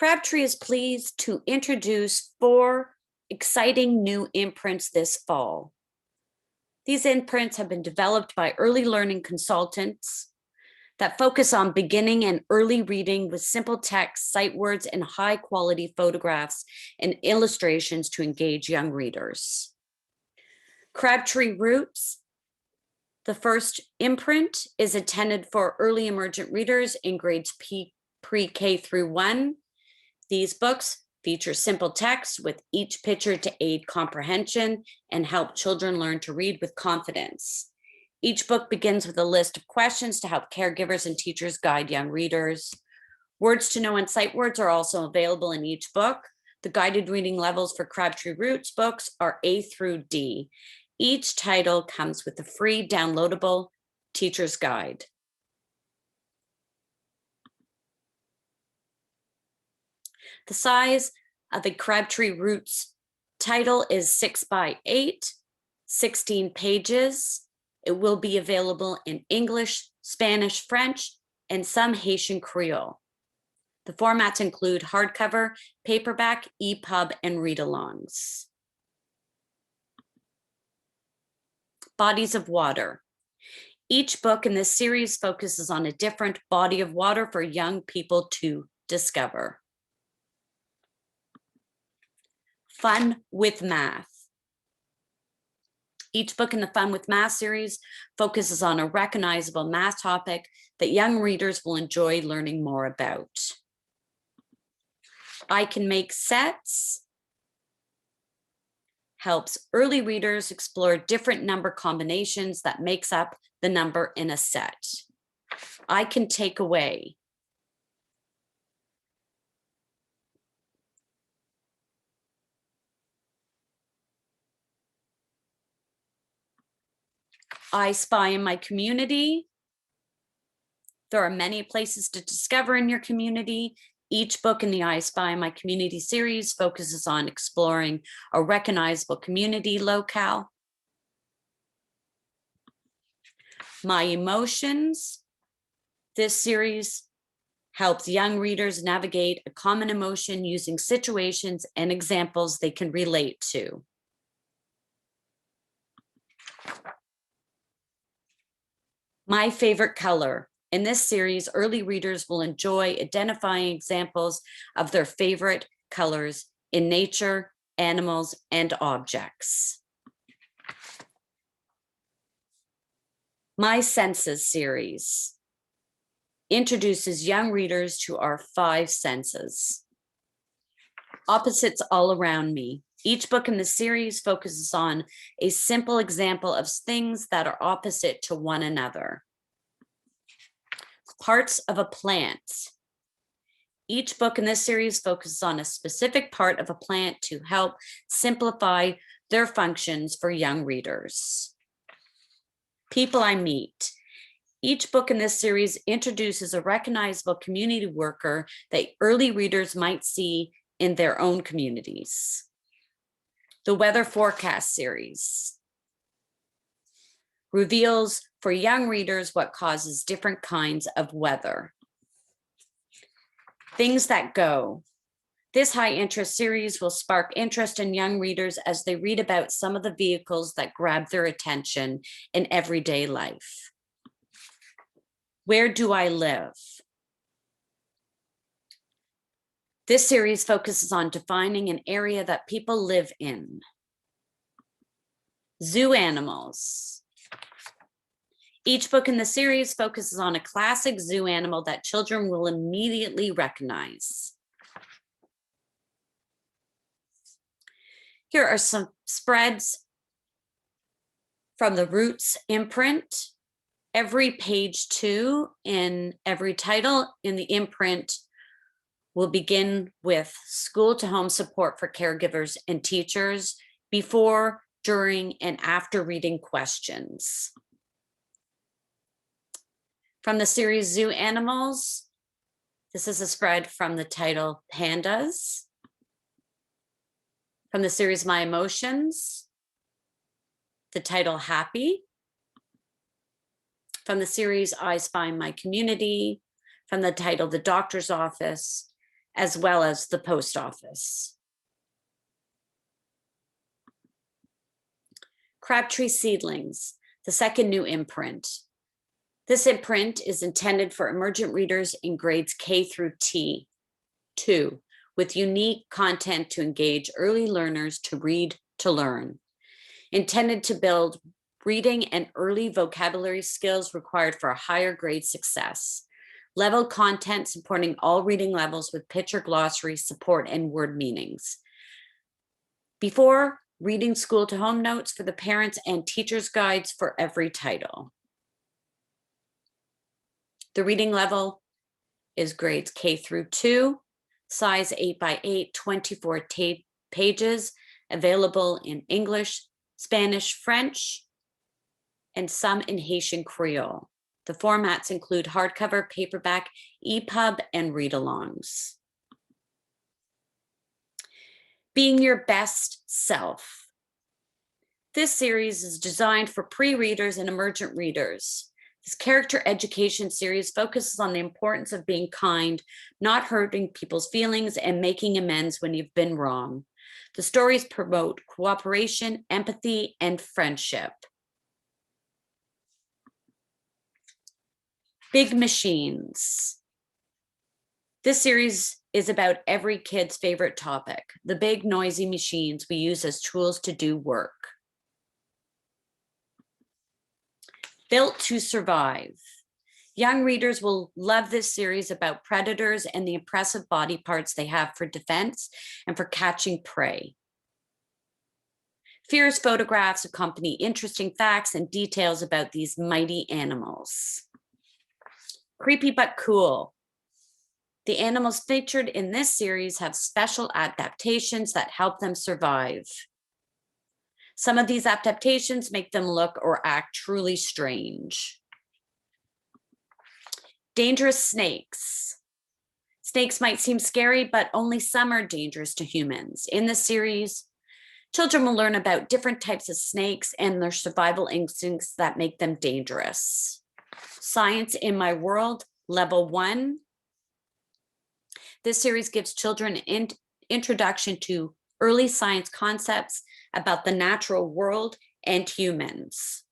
Crabtree is pleased to introduce 4 exciting new imprints this fall. These imprints have been developed by early learning consultants that focus on beginning and early reading with simple text, sight words, and high quality photographs and illustrations to engage young readers. Crabtree Roots, the first imprint, is intended for early emergent readers in grades pre-K through 1. These books feature simple text with each picture to aid comprehension and help children learn to read with confidence. Each book begins with a list of questions to help caregivers and teachers guide young readers. Words to know and sight words are also available in each book. The guided reading levels for Crabtree Roots books are A through D. Each title comes with a free downloadable teacher's guide. The size of a Crabtree Roots title is 6 by 8, 16 pages. It will be available in English, Spanish, French, and some Haitian Creole. The formats include hardcover, paperback, EPUB, and read-alongs. Bodies of water. Each book in this series focuses on a different body of water for young people to discover. Fun with Math. Each book in the Fun with Math series focuses on a recognizable math topic that young readers will enjoy learning more about. I Can Make Sets helps early readers explore different number combinations that makes up the number in a set. I Can Take Away I Spy in My Community. There are many places to discover in your community. Each book in the I Spy in My Community series focuses on exploring a recognizable community locale. My Emotions. This series helps young readers navigate a common emotion using situations and examples they can relate to. My Favorite Color. In this series, early readers will enjoy identifying examples of their favorite colors in nature, animals, and objects. My Senses series introduces young readers to our 5 senses. Opposites All Around Me. Each book in the series focuses on a simple example of things that are opposite to one another. Parts of a Plant. Each book in this series focuses on a specific part of a plant to help simplify their functions for young readers. People I Meet. Each book in this series introduces a recognizable community worker that early readers might see in their own communities. The Weather Forecast series reveals for young readers what causes different kinds of weather. Things That Go. This high interest series will spark interest in young readers as they read about some of the vehicles that grab their attention in everyday life. Where Do I Live? This series focuses on defining an area that people live in. Zoo Animals. Each book in the series focuses on a classic zoo animal that children will immediately recognize. Here are some spreads from the Roots imprint. Every page 2 in every title in the imprint will begin with school to home support for caregivers and teachers before, during, and after reading questions. From the series Zoo Animals, this is a spread from the title Pandas. From the series My Emotions, the title Happy. From the series I Spy in My Community, from the title The Doctor's Office, as well as the post office. Crabtree Seedlings, the second new imprint. This imprint is intended for emergent readers in grades K through T2, with unique content to engage early learners to read to learn. Intended to build reading and early vocabulary skills required for a higher grade success. Level content supporting all reading levels with picture glossary support and word meanings. Before reading school to home notes for the parents and teachers guides for every title. The reading level is grades K through 2, size 8x8, 24 pages, available in English, Spanish, French, and some in Haitian Creole. The formats include hardcover, paperback, EPUB, and read-alongs. Being your best self. This series is designed for pre-readers and emergent readers. This character education series focuses on the importance of being kind, not hurting people's feelings, and making amends when you've been wrong. The stories promote cooperation, empathy, and friendship. Big machines. This series is about every kid's favorite topic, the big noisy machines we use as tools to do work. Built to survive. Young readers will love this series about predators and the impressive body parts they have for defense and for catching prey. Fierce photographs accompany interesting facts and details about these mighty animals. Creepy but cool. The animals featured in this series have special adaptations that help them survive. Some of these adaptations make them look or act truly strange. Dangerous snakes. Snakes might seem scary, but only some are dangerous to humans. In this series, children will learn about different types of snakes and their survival instincts that make them dangerous. Science in My World, Level 1. This series gives children an introduction to early science concepts about the natural world and humans.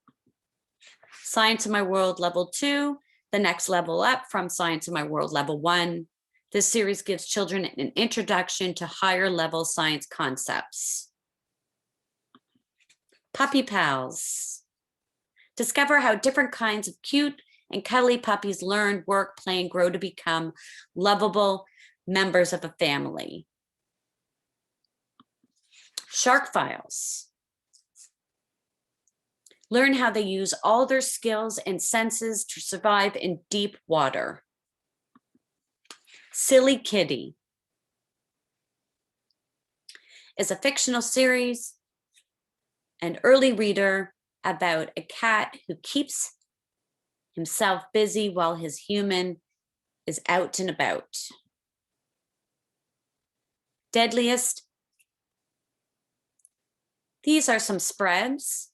Science in My World, Level 2, the next level up from Science in My World, Level 1. This series gives children an introduction to higher level science concepts. Puppy Pals. Discover how different kinds of cute and cuddly puppies learn, work, play, and grow to become lovable members of a family. Shark Files. Learn how they use all their skills and senses to survive in deep water. Silly Kitty is a fictional series, an early reader about a cat who keeps himself busy while his human is out and about. Deadliest. These are some spreads.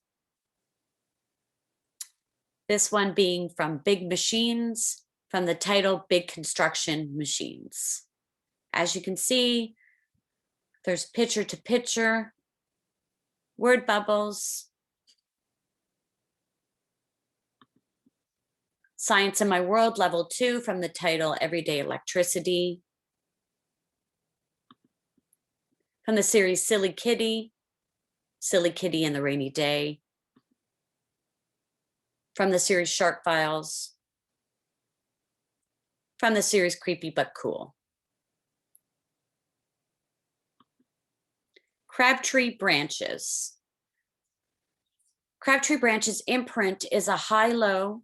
This one being from Big Machines, from the title Big Construction Machines. As you can see, there's picture to picture, word bubbles. Science in My World, Level 2, from the title Everyday Electricity. From the series Silly Kitty and the Rainy Day. From the series Shark Files. From the series Creepy But Cool. Crabtree Branches. Crabtree Branches imprint is a high-low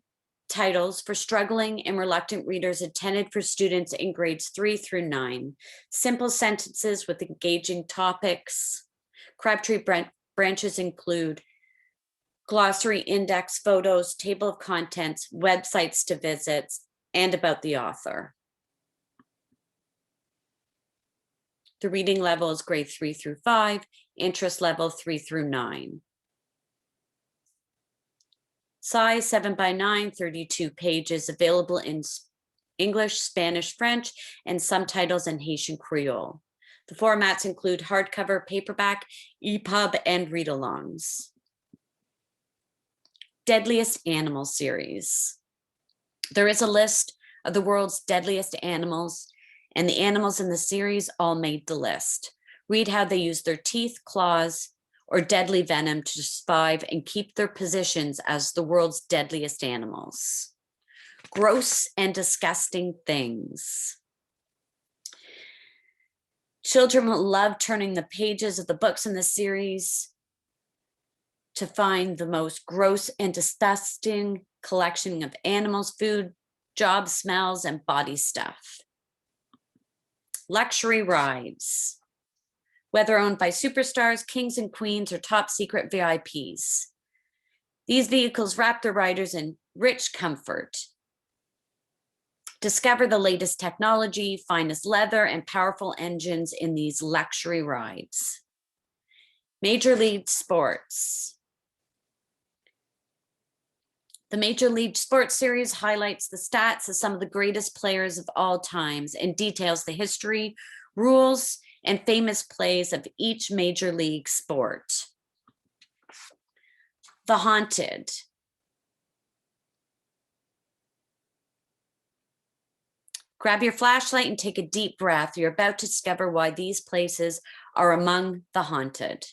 titles for struggling and reluctant readers intended for students in grades 3 through 9. Simple sentences with engaging topics. Crabtree Branches include glossary, index, photos, table of contents, websites to visit, and about the author. The reading level is grade 3 through 5, interest level 3 through 9. Size 7x9, 32 pages, available in English, Spanish, French, and some titles in Haitian Creole. The formats include hardcover, paperback, EPUB, and read-alongs. Deadliest Animal Series. There is a list of the world's deadliest animals, and the animals in the series all made the list. Read how they use their teeth, claws, or deadly venom to survive and keep their positions as the world's deadliest animals. Gross and disgusting things. Children will love turning the pages of the books in the series to find the most gross and disgusting collection of animals, food, jobs, smells, and body stuff. Luxury rides. Whether owned by superstars, kings and queens, or top secret VIPs. These vehicles wrap their riders in rich comfort. Discover the latest technology, finest leather, and powerful engines in these luxury rides. Major League Sports. The Major League Sports Series highlights the stats of some of the greatest players of all times and details the history, rules, and famous plays of each major league sport. The Haunted. Grab your flashlight and take a deep breath. You're about to discover why these places are among the haunted.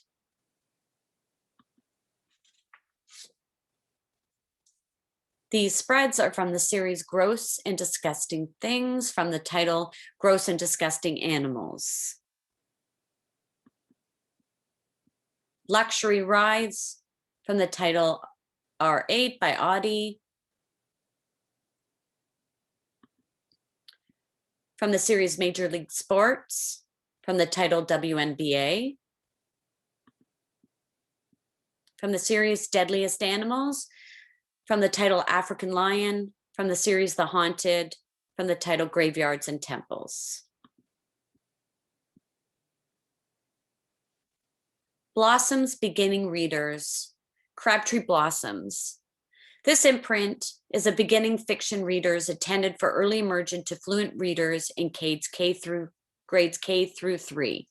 These spreads are from the series Gross and Disgusting Things, from the title Gross and Disgusting Animals. Luxury Rides, from the title R8 by Audi. From the series Major League Sports, from the title WNBA. From the series Deadliest Animals, from the title African Lion. From the series The Haunted, from the title Graveyards and Temples. Blossoms Beginning Readers, Crabtree Blossoms. This imprint is a beginning fiction readers intended for early emergent to fluent readers in grades K through 3.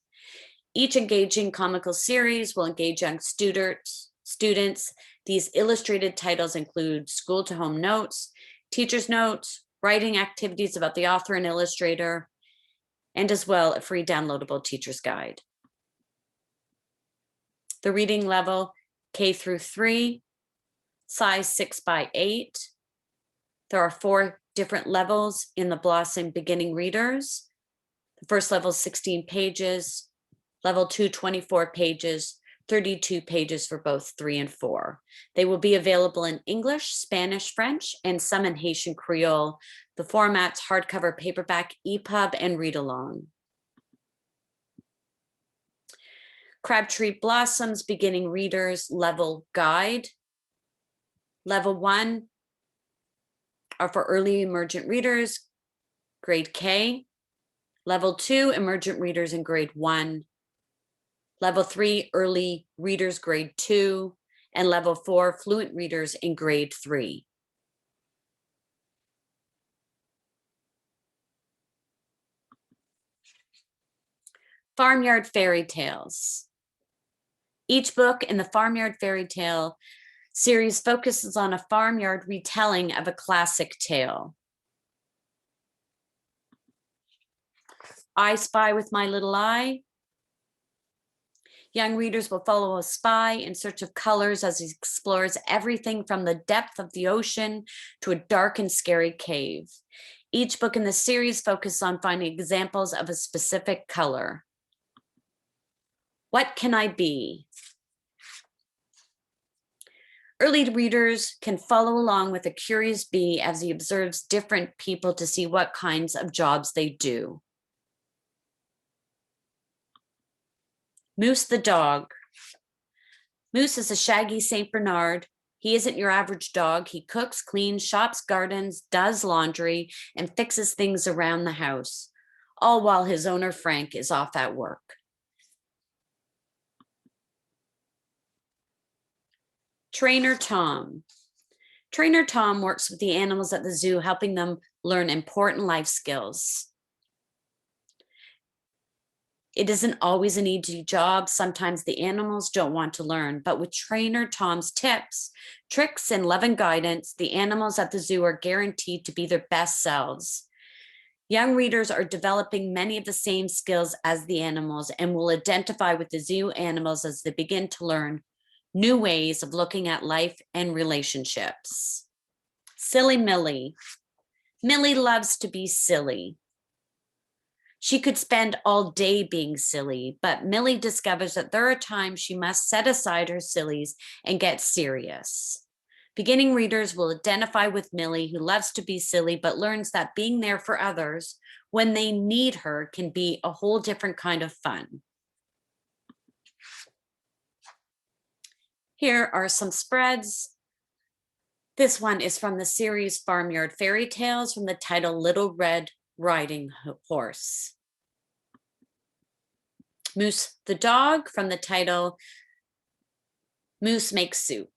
Each engaging comical series will engage young students. These illustrated titles include school to home notes, teacher's notes, writing activities about the author and illustrator, and as well a free downloadable teacher's guide. The reading level K through 3, size 6 by 8. There are 4 different levels in the Blossom Beginning Readers. The first level is 16 pages, level 2, 24 pages, 32 pages for both 3 and 4. They will be available in English, Spanish, French, and some in Haitian Creole. The formats hardcover, paperback, EPUB, and read-along. Crabtree Blossoms Beginning Readers Level Guide. Level 1 are for early emergent readers, grade K. Level 2, emergent readers in grade 1. Level 3, early readers, grade 2. And level 4, fluent readers in grade 3. Farmyard Fairy Tales. Each book in the Farmyard Fairy Tale series focuses on a farmyard retelling of a classic tale. I Spy with My Little Eye. Young readers will follow a spy in search of colors as he explores everything from the depth of the ocean to a dark and scary cave. Each book in the series focuses on finding examples of a specific color. What Can I Be? Early readers can follow along with a curious bee as he observes different people to see what kinds of jobs they do. Moose the Dog. Moose is a shaggy St. Bernard. He isn't your average dog. He cooks, cleans, shops, gardens, does laundry, and fixes things around the house, all while his owner Frank is off at work. Trainer Tom. Trainer Tom works with the animals at the zoo, helping them learn important life skills. It isn't always an easy job. Sometimes the animals don't want to learn, but with trainer Tom's tips, tricks, and love and guidance, the animals at the zoo are guaranteed to be their best selves. Young readers are developing many of the same skills as the animals and will identify with the zoo animals as they begin to learn new ways of looking at life and relationships. Silly Millie. Millie loves to be silly. She could spend all day being silly, but Millie discovers that there are times she must set aside her sillies and get serious. Beginning readers will identify with Millie, who loves to be silly, but learns that being there for others when they need her can be a whole different kind of fun. Here are some spreads. This one is from the series Farmyard Fairy Tales from the title Little Red Riding Horse. Moose the Dog from the title Moose Makes Soup.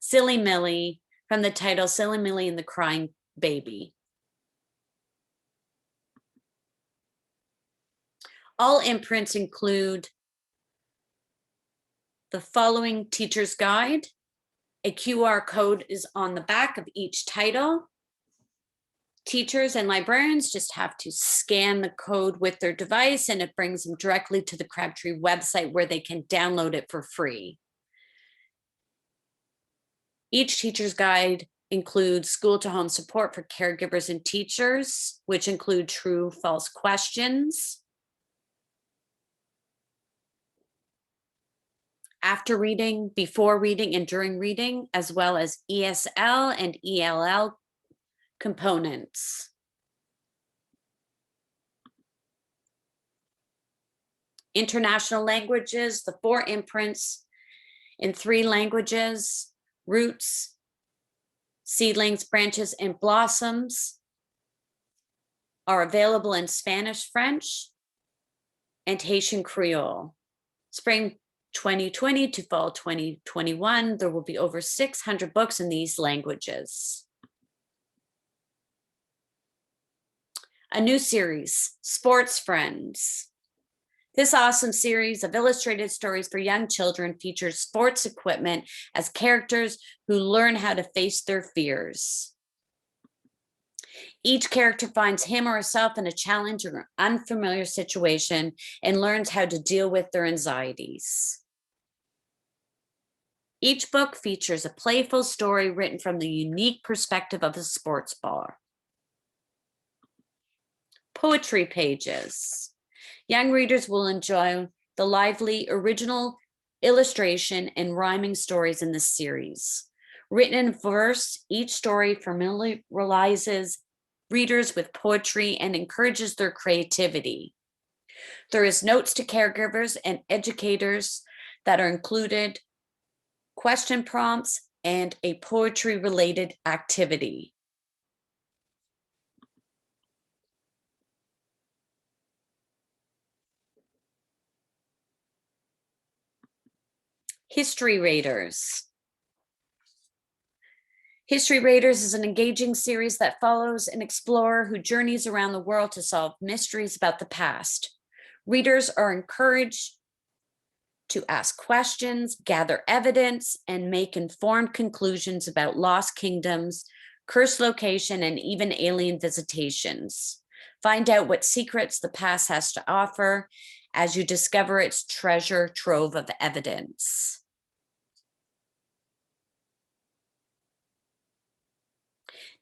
Silly Millie from the title Silly Millie and the Crying Baby. All imprints include the following teacher's guide. A QR code is on the back of each title. Teachers and librarians just have to scan the code with their device and it brings them directly to the Crabtree website where they can download it for free. Each teacher's guide includes school to home support for caregivers and teachers, which include true, false questions. After reading, before reading, and during reading, as well as ESL and ELL components. International languages, the 4 imprints in 3 languages, Roots, Seedlings, Branches, and Blossoms are available in Spanish, French, and Haitian Creole. Spring 2020 to fall 2021, there will be over 600 books in these languages. A new series, Sports Friends. This awesome series of illustrated stories for young children features sports equipment as characters who learn how to face their fears. Each character finds him or herself in a challenging or unfamiliar situation and learns how to deal with their anxieties. Each book features a playful story written from the unique perspective of a sports bar. Poetry pages. Young readers will enjoy the lively, original illustration and rhyming stories in this series. Written in verse, each story familiarizes readers with poetry and encourages their creativity. There is notes to caregivers and educators that are included, question prompts, and a poetry-related activity. History Raiders. History Raiders is an engaging series that follows an explorer who journeys around the world to solve mysteries about the past. Readers are encouraged to ask questions, gather evidence, and make informed conclusions about lost kingdoms, cursed location, and even alien visitations. Find out what secrets the past has to offer as you discover its treasure trove of evidence.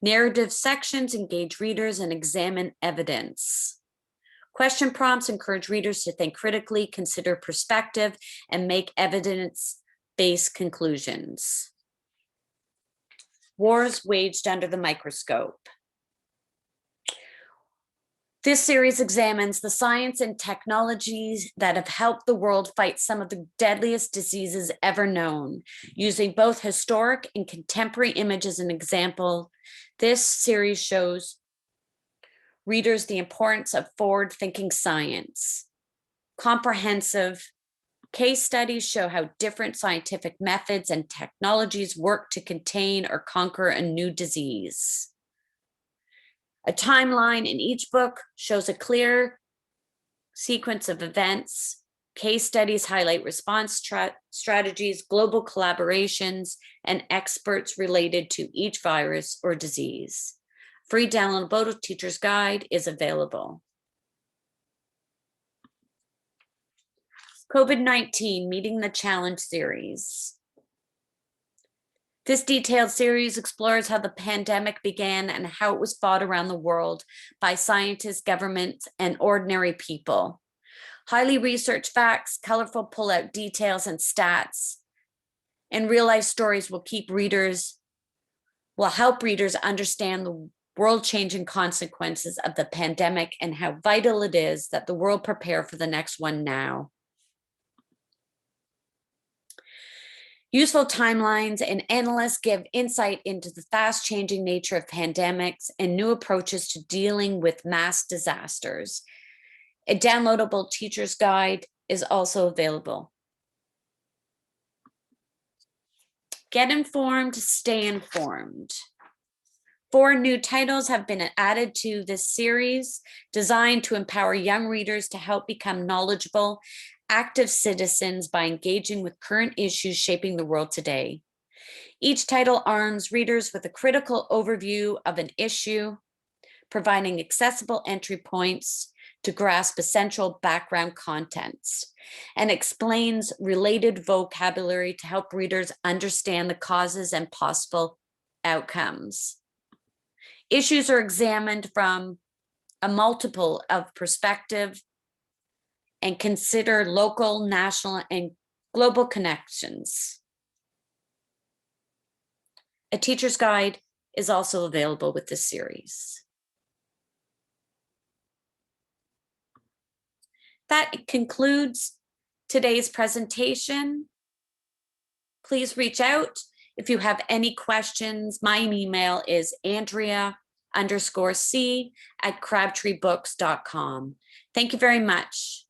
Narrative sections engage readers and examine evidence. Question prompts encourage readers to think critically, consider perspective, and make evidence-based conclusions. Wars waged under the microscope. This series examines the science and technologies that have helped the world fight some of the deadliest diseases ever known. Using both historic and contemporary images as an example, this series shows readers the importance of forward-thinking science, comprehensive Case studies show how different scientific methods and technologies work to contain or conquer a new disease. A timeline in each book shows a clear sequence of events. Case studies highlight response strategies, global collaborations, and experts related to each virus or disease. Free downloadable teacher's guide is available. COVID-19 Meeting the Challenge series. This detailed series explores how the pandemic began and how it was fought around the world by scientists, governments, and ordinary people. Highly researched facts, colorful pull-out details and stats, and real-life stories will help readers understand the world-changing consequences of the pandemic and how vital it is that the world prepare for the next one now. Useful timelines and analysts give insight into the fast-changing nature of pandemics and new approaches to dealing with mass disasters. A downloadable teacher's guide is also available. Get informed, stay informed. 4 new titles have been added to this series, designed to empower young readers to help become knowledgeable, active citizens by engaging with current issues shaping the world today. Each title arms readers with a critical overview of an issue, providing accessible entry points to grasp essential background contents, and explains related vocabulary to help readers understand the causes and possible outcomes. Issues are examined from a multiple of perspective and consider local, national, and global connections. A teacher's guide is also available with this series. That concludes today's presentation. Please reach out if you have any questions. My email is Andrea_C@crabtreebooks.com. Thank you very much.